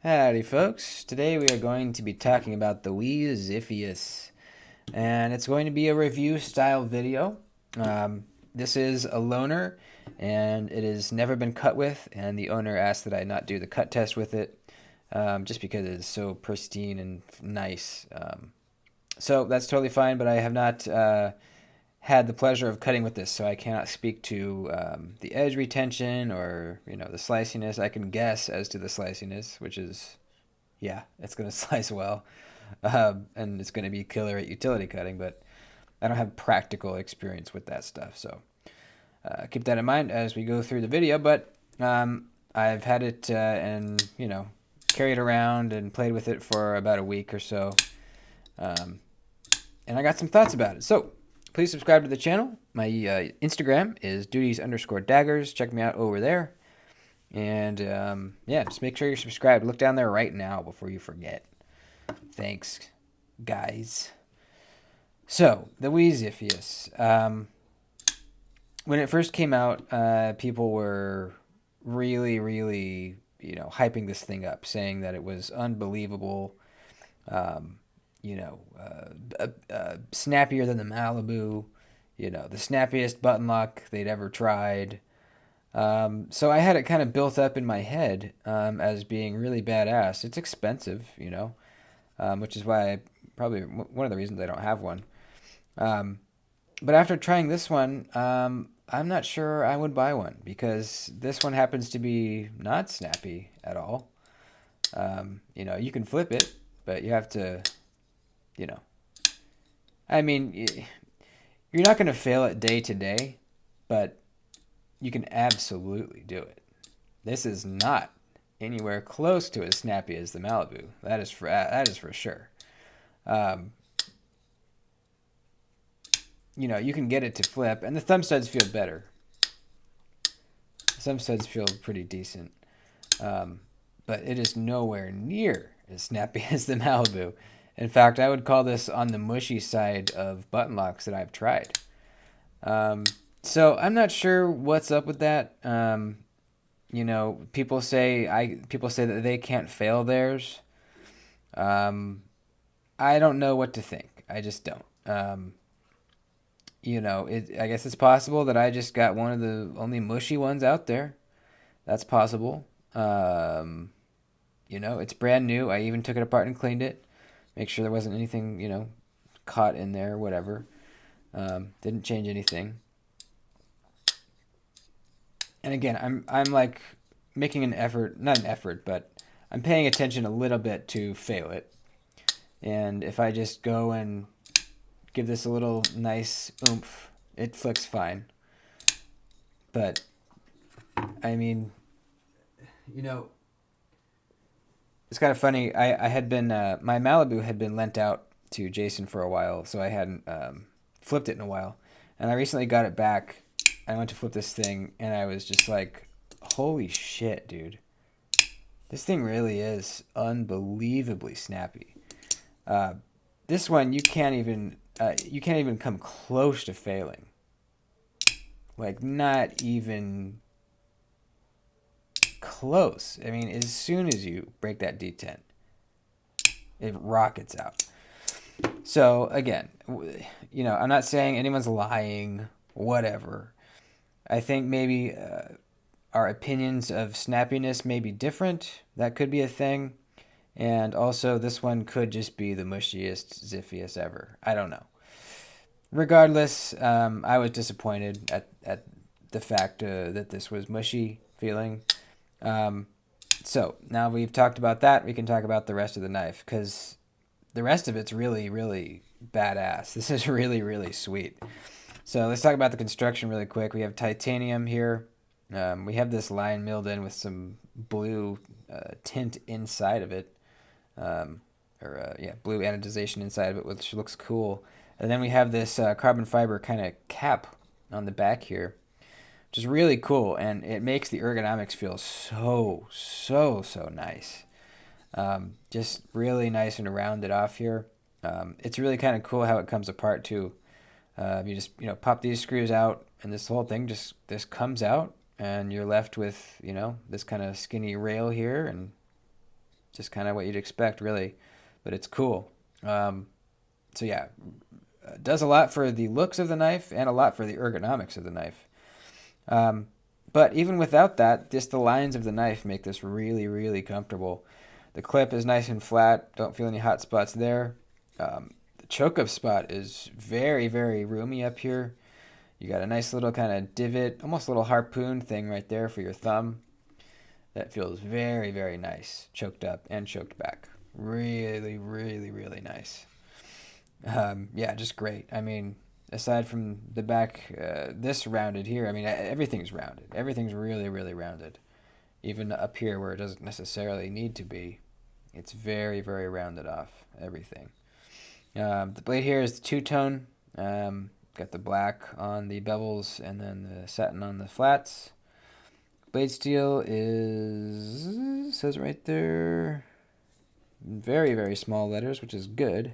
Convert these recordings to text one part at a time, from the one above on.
Howdy, folks. Today we are going to be talking about the WE Ziffius, and it's going to be a review style video. This is a loaner, and it has never been cut with, and the owner asked that I not do the cut test with it, just because it is so pristine and nice. So that's totally fine, but I have not had the pleasure of cutting with this, so I cannot speak to the edge retention or the sliciness. I can guess as to the sliciness, which is yeah, it's gonna slice well, and it's gonna be killer at utility cutting. But I don't have practical experience with that stuff, so keep that in mind as we go through the video. But I've had it and carried around and played with it for about a week or so, um, and I got some thoughts about it. So please subscribe to the channel. My Instagram is duties_daggers. Check me out over there. And yeah, just make sure you're subscribed. Look down there right now before you forget. Thanks, guys. So, the WE Ziffius. When it first came out, people were really, hyping this thing up, saying that it was unbelievable. Um, snappier than the Malibu. The snappiest button lock they'd ever tried. So I had it kind of built up in my head as being really badass. It's expensive, which is why probably one of the reasons I don't have one. Um, but after trying this one, I'm not sure I would buy one because this one happens to be not snappy at all. You can flip it, but you have to, you know, I mean, you're not going to fail it day to day, but you can absolutely do it. This is not anywhere close to as snappy as the Malibu. That is for sure. Um, you can get it to flip, and the thumb studs feel better. Some studs feel pretty decent, um, but it is nowhere near as snappy as the Malibu. In fact, I would call this on the mushy side of button locks that I've tried. So I'm not sure what's up with that. People say that they can't fail theirs. I don't know what to think. I just don't. I guess it's possible that I just got one of the only mushy ones out there. That's possible. It's brand new. I even took it apart and cleaned it. Make sure there wasn't anything, caught in there, whatever. Didn't change anything. And again, I'm like making an effort, not an effort, but I'm paying attention a little bit to fail it. And if I just go and give this a little nice oomph, it flicks fine. But I mean, you know, it's kind of funny. I had been my Malibu had been lent out to Jason for a while, so I hadn't flipped it in a while. And I recently got it back. I went to flip this thing, and I was just like, "Holy shit, dude! This thing really is unbelievably snappy." This one you can't even come close to failing. Like not even close. I mean, as soon as you break that D10, it rockets out. So again, I'm not saying anyone's lying, whatever. I think maybe our opinions of snappiness may be different. That could be a thing. And also, this one could just be the mushiest Ziffius ever. I don't know. Regardless, I was disappointed at the fact that this was mushy feeling. Um, so now we've talked about that, we can talk about the rest of the knife because the rest of it's really, really badass. This is really, really sweet. So let's talk about the construction really quick. We have titanium here. We have this line milled in with some blue tint inside of it, blue anodization inside of it, which looks cool. And then we have this carbon fiber kind of cap on the back here, which is really cool, and it makes the ergonomics feel so nice. Just really nice and rounded off here. It's really kind of cool how it comes apart too. You just pop these screws out, and this whole thing just this comes out, and you're left with this kind of skinny rail here, and Just kind of what you'd expect, really, but it's cool. So yeah, does a lot for the looks of the knife and a lot for the ergonomics of the knife. But even without that, just the lines of the knife make this really, really comfortable. The clip is nice and flat. Don't feel any hot spots there. The choke-up spot is very, very roomy up here. You got a nice little kind of divot, almost a little harpoon thing right there for your thumb. That feels very, very nice. Choked up and choked back. Really, really, really nice. Yeah, just great. I mean, aside from the back, this rounded here, I mean, everything's rounded. Everything's really, really rounded. Even up here where it doesn't necessarily need to be, it's very, very rounded off, everything. The blade here is the two-tone. Got the black on the bevels and then the satin on the flats. Blade steel is, says right there, very, very small letters, which is good.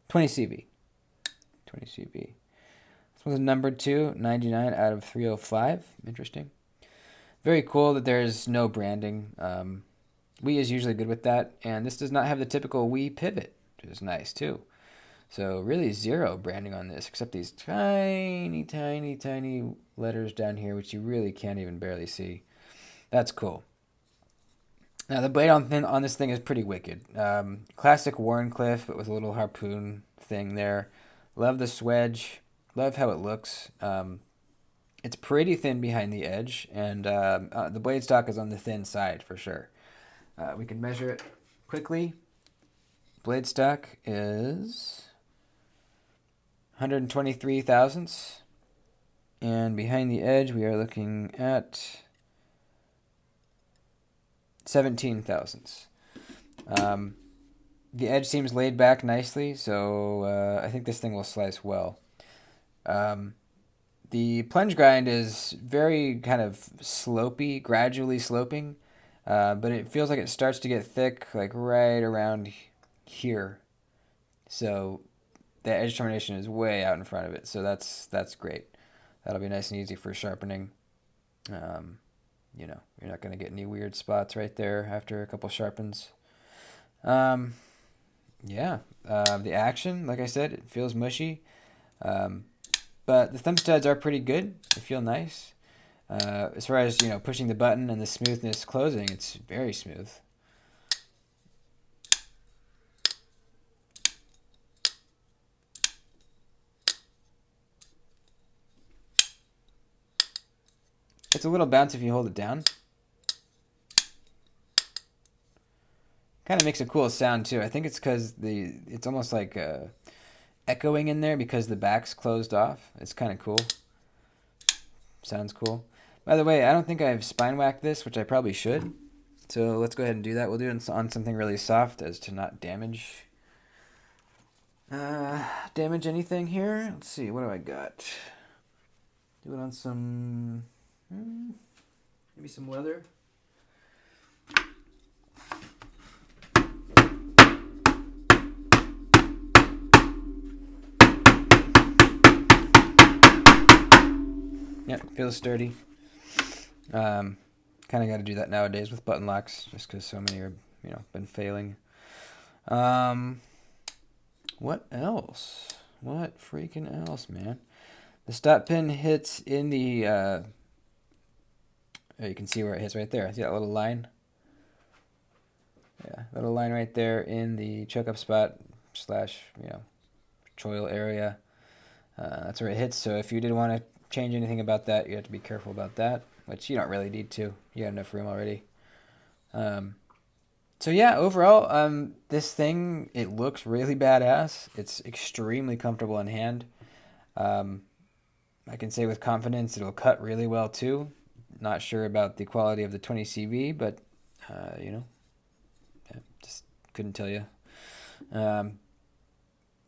20 CV. 20 CV. This one's numbered to 99 out of 305. Interesting. Very cool that there's no branding. WE is usually good with that, and this does not have the typical WE pivot, which is nice too. So really zero branding on this, except these tiny, tiny, tiny letters down here, which you really can't even barely see. That's cool. Now the blade on this thing is pretty wicked. Classic Wharncliffe, but with a little harpoon thing there. Love the swedge. Love how it looks. It's pretty thin behind the edge, and the blade stock is on the thin side for sure. We can measure it quickly. Blade stock is 123 thousandths, and behind the edge we are looking at 17 thousandths. The edge seems laid back nicely, so I think this thing will slice well. The plunge grind is very kind of slopey, gradually sloping, but it feels like it starts to get thick, like right around here. So the edge termination is way out in front of it, so that's great. That'll be nice and easy for sharpening. You know, you're not going to get any weird spots right there after a couple sharpens. Yeah, the action, like I said, it feels mushy. But the thumb studs are pretty good. They feel nice. As far as, you know, pushing the button and the smoothness closing, it's very smooth. It's a little bounce if you hold it down. Kind of makes a cool sound too. I think it's because it's almost like echoing in there because the back's closed off. It's kind of cool. Sounds cool. By the way, I don't think I've spine whacked this, which I probably should. So let's go ahead and do that. We'll do it on something really soft as to not damage anything here. Let's see, what do I got? Do it on some maybe some leather. Yep, feels sturdy. Kind of got to do that nowadays with button locks, just because so many are, you know, been failing. What else? What freaking else, man? The stop pin hits in the. Oh, you can see where it hits right there. See that little line? Yeah, little line right there in the choke up spot / you know, choil area. That's where it hits. So if you did want to change anything about that, you have to be careful about that, which you don't really need to. You got enough room already. So yeah, overall, this thing, it looks really badass. It's extremely comfortable in hand. I can say with confidence it'll cut really well too. Not sure about the quality of the 20 CV, but you know, yeah, just couldn't tell you.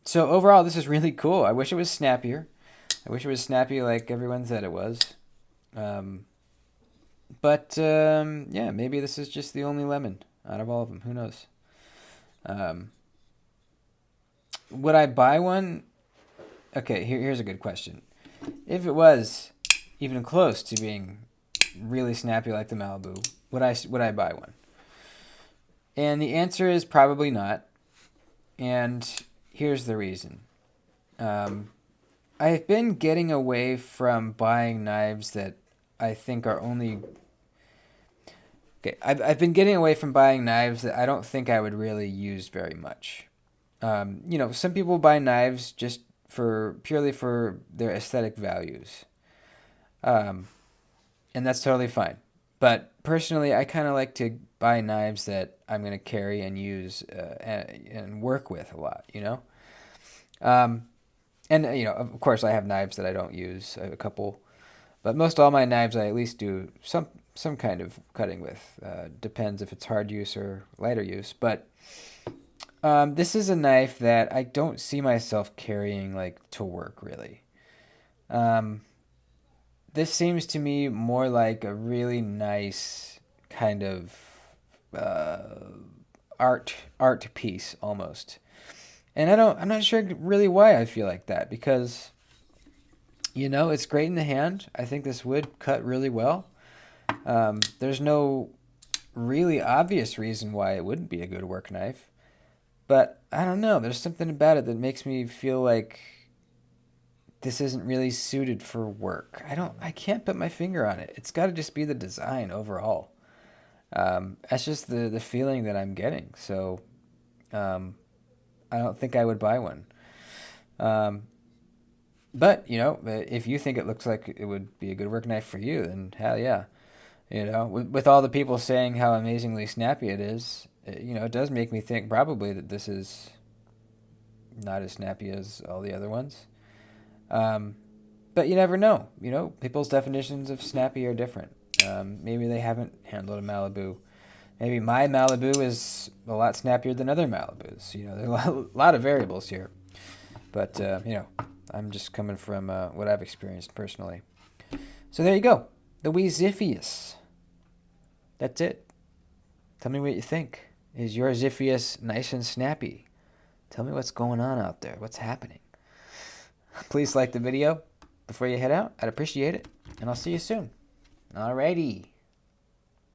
So overall, this is really cool. I wish it was snappier. I wish it was snappy like everyone said it was. But yeah, maybe this is just the only lemon out of all of them. Who knows? Would I buy one? Okay, here's a good question. If it was even close to being really snappy like the Malibu, would I buy one? And the answer is probably not. And here's the reason. I've been getting away from buying knives that I think are only... Okay, I've been getting away from buying knives that I don't think I would really use very much. Some people buy knives just purely for their aesthetic values. And that's totally fine. But personally, I kind of like to buy knives that I'm going to carry and use and work with a lot, And, of course, I have knives that I don't use, I have a couple. But most all my knives I at least do some kind of cutting with. Depends if it's hard use or lighter use. But this is a knife that I don't see myself carrying to work, really. This seems to me more like a really nice kind of art piece almost. And I'm not sure really why I feel like that, because it's great in the hand. I think this would cut really well. There's no really obvious reason why it wouldn't be a good work knife. But I don't know, there's something about it that makes me feel like this isn't really suited for work. I can't put my finger on it. It's got to just be the design overall. That's just the feeling that I'm getting. So I don't think I would buy one. But, if you think it looks like it would be a good work knife for you, then hell yeah. With all the people saying how amazingly snappy it is, it does make me think probably that this is not as snappy as all the other ones. But you never know. People's definitions of snappy are different. Maybe they haven't handled a Malibu. Maybe my Malibu is a lot snappier than other Malibus. There are a lot of variables here. But, I'm just coming from what I've experienced personally. So there you go. The WE Ziffius. That's it. Tell me what you think. Is your Ziffius nice and snappy? Tell me what's going on out there. What's happening? Please like the video before you head out. I'd appreciate it. And I'll see you soon. Alrighty.